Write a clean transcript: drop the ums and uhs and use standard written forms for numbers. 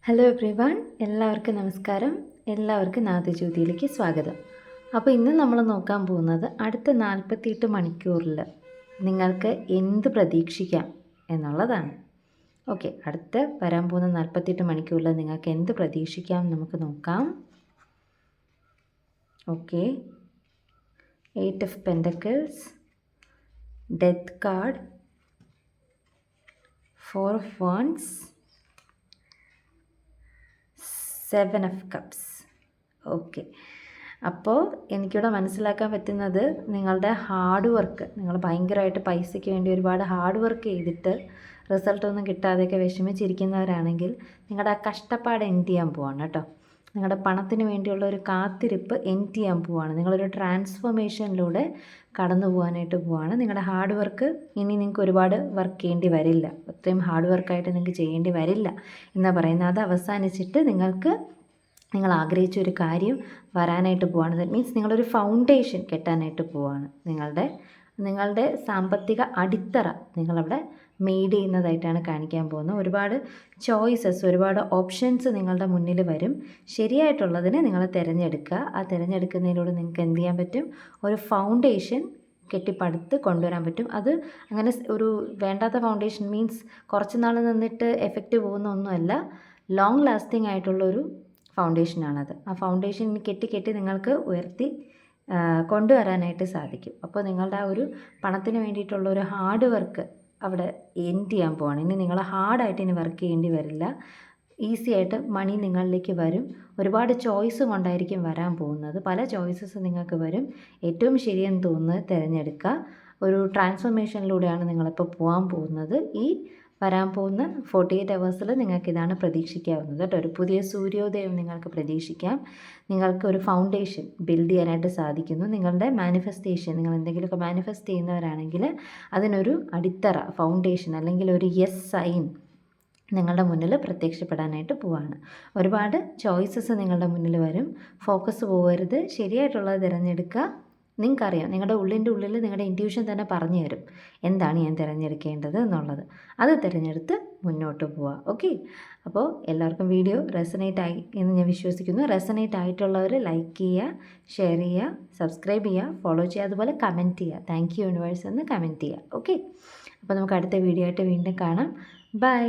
Hello everyone, എല്ലാവർക്കും നമസ്കാരം. എല്ലാവർക്കും നാദജ്യോതിയിലേക്ക് സ്വാഗതം. അപ്പോൾ ഇന്ന് നമ്മൾ നോക്കാൻ പോകുന്നത് അടുത്ത 48 മണിക്കൂറിൽ നിങ്ങൾക്ക് എന്ത് പ്രതീക്ഷിക്കാം എന്നുള്ളതാണ്. ഓക്കെ, അടുത്ത വരാൻ പോകുന്ന 48 മണിക്കൂറിൽ നിങ്ങൾക്ക് എന്ത് പ്രതീക്ഷിക്കാം നമുക്ക് നോക്കാം. Okay, 8 of pentacles, death card, 4 of wands, 7 of cups. Okay, അപ്പോൾ എനിക്കിവിടെ മനസ്സിലാക്കാൻ പറ്റുന്നത് നിങ്ങളുടെ ഹാർഡ് വർക്ക്, നിങ്ങൾ ഭയങ്കരമായിട്ട് പൈസയ്ക്ക് വേണ്ടി ഒരുപാട് ഹാർഡ് വർക്ക് ചെയ്തിട്ട് റിസൾട്ടൊന്നും കിട്ടാതെയൊക്കെ വിഷമിച്ചിരിക്കുന്നവരാണെങ്കിൽ നിങ്ങളുടെ ആ കഷ്ടപ്പാട് എൻഡ് ചെയ്യാൻ പോവാണ് കേട്ടോ. നിങ്ങളുടെ പണത്തിന് വേണ്ടിയുള്ള ഒരു കാത്തിരിപ്പ് എൻഡ് ചെയ്യാൻ പോവാണ്. നിങ്ങളൊരു ട്രാൻസ്ഫോർമേഷനിലൂടെ കടന്നു പോകാനായിട്ട് പോവാണ്. നിങ്ങളുടെ ഹാർഡ് വർക്ക് ഇനി നിങ്ങൾക്ക് ഒരുപാട് വർക്ക് ചെയ്യേണ്ടി വരില്ല, അത്രയും ഹാർഡ് വർക്കായിട്ട് നിങ്ങൾക്ക് ചെയ്യേണ്ടി വരില്ല എന്നാണ് പറയുന്നത്. അത് അവസാനിച്ചിട്ട് നിങ്ങൾ ആഗ്രഹിച്ച ഒരു കാര്യം വരാനായിട്ട് പോവാണ്. ദാറ്റ് മീൻസ് നിങ്ങളൊരു ഫൗണ്ടേഷൻ കെട്ടാനായിട്ട് പോവാണ്. നിങ്ങളുടെ സാമ്പത്തിക അടിത്തറ നിങ്ങളവിടെ മെയ്ഡ് ചെയ്യുന്നതായിട്ടാണ് കാണിക്കാൻ പോകുന്നത്. ഒരുപാട് ചോയ്സസ്, ഒരുപാട് ഓപ്ഷൻസ് നിങ്ങളുടെ മുന്നിൽ വരും. ശരിയായിട്ടുള്ളതിനെ നിങ്ങൾ തിരഞ്ഞെടുക്കുക. ആ തിരഞ്ഞെടുക്കുന്നതിലൂടെ നിങ്ങൾക്ക് എന്ത് ചെയ്യാൻ പറ്റും? ഒരു ഫൗണ്ടേഷൻ കെട്ടിപ്പടുത്ത് കൊണ്ടുവരാൻ പറ്റും. അത് അങ്ങനെ ഒരു വേണ്ടാത്ത ഫൗണ്ടേഷൻ മീൻസ് കുറച്ച് നാൾ നിന്നിട്ട് എഫക്റ്റ് പോകുന്ന ഒന്നുമല്ല, ലോങ് ലാസ്റ്റിംഗ് ആയിട്ടുള്ളൊരു ഫൗണ്ടേഷനാണത്. ആ ഫൗണ്ടേഷൻ കെട്ടി നിങ്ങൾക്ക് ഉയർത്തി കൊണ്ടുവരാനായിട്ട് സാധിക്കും. അപ്പോൾ നിങ്ങളുടെ ആ ഒരു പണത്തിന് വേണ്ടിയിട്ടുള്ള ഒരു ഹാർഡ് വർക്ക് അവിടെ എൻഡ് ചെയ്യാൻ പോവാണ്. ഇനി നിങ്ങൾ ഹാർഡായിട്ട് ഇനി വർക്ക് ചെയ്യേണ്ടി വരില്ല. ഈസി ആയിട്ട് മണി നിങ്ങളിലേക്ക് വരും. ഒരുപാട് ചോയ്സ് കൊണ്ടായിരിക്കും വരാൻ പോകുന്നത്. പല ചോയ്സസ് നിങ്ങൾക്ക് വരും. ഏറ്റവും ശരിയെന്ന് തോന്നുന്നത് തിരഞ്ഞെടുക്കുക. ഒരു ട്രാൻസ്ഫോർമേഷനിലൂടെയാണ് നിങ്ങളിപ്പോൾ പോകാൻ പോകുന്നത്. ഈ വരാൻ പോകുന്ന 48 അവേഴ്സിൽ നിങ്ങൾക്കിതാണ് പ്രതീക്ഷിക്കാവുന്നത് കേട്ടോ. ഒരു പുതിയ സൂര്യോദയം നിങ്ങൾക്ക് പ്രതീക്ഷിക്കാം. നിങ്ങൾക്ക് ഒരു ഫൗണ്ടേഷൻ ബിൽഡ് ചെയ്യാനായിട്ട് സാധിക്കുന്നു. നിങ്ങളുടെ മാനിഫെസ്റ്റേഷൻ, നിങ്ങൾ എന്തെങ്കിലുമൊക്കെ മാനിഫെസ്റ്റ് ചെയ്യുന്നവരാണെങ്കിൽ അതിനൊരു അടിത്തറ, ഫൗണ്ടേഷൻ അല്ലെങ്കിൽ ഒരു യെസ് സൈൻ നിങ്ങളുടെ മുന്നിൽ പ്രത്യക്ഷപ്പെടാനായിട്ട് പോവാണ്. ഒരുപാട് ചോയ്സസ് നിങ്ങളുടെ മുന്നിൽ വരും. ഫോക്കസ് പോകരുത്, ശരിയായിട്ടുള്ളത് തിരഞ്ഞെടുക്കുക. നിങ്ങൾക്കറിയാം, നിങ്ങളുടെ ഉള്ളിൽ നിങ്ങളുടെ ഇൻറ്റ്യൂഷൻ തന്നെ പറഞ്ഞു തരും എന്താണ് ഞാൻ തിരഞ്ഞെടുക്കേണ്ടത് എന്നുള്ളത്. അത് തിരഞ്ഞെടുത്ത് മുന്നോട്ട് പോവുക. ഓക്കെ, അപ്പോൾ എല്ലാവർക്കും വീഡിയോ റെസനേറ്റ് ആയി എന്ന് ഞാൻ വിശ്വസിക്കുന്നു. റെസനേറ്റ് ആയിട്ടുള്ളവർ ലൈക്ക് ചെയ്യുക, ഷെയർ ചെയ്യുക, സബ്സ്ക്രൈബ് ചെയ്യുക, ഫോളോ ചെയ്യുക, അതുപോലെ കമൻറ്റ് ചെയ്യുക. താങ്ക് യു യൂണിവേഴ്സ് എന്ന് കമൻറ്റ് ചെയ്യുക. ഓക്കെ, അപ്പോൾ നമുക്ക് അടുത്ത വീഡിയോ ആയിട്ട് വീണ്ടും കാണാം. ബൈ.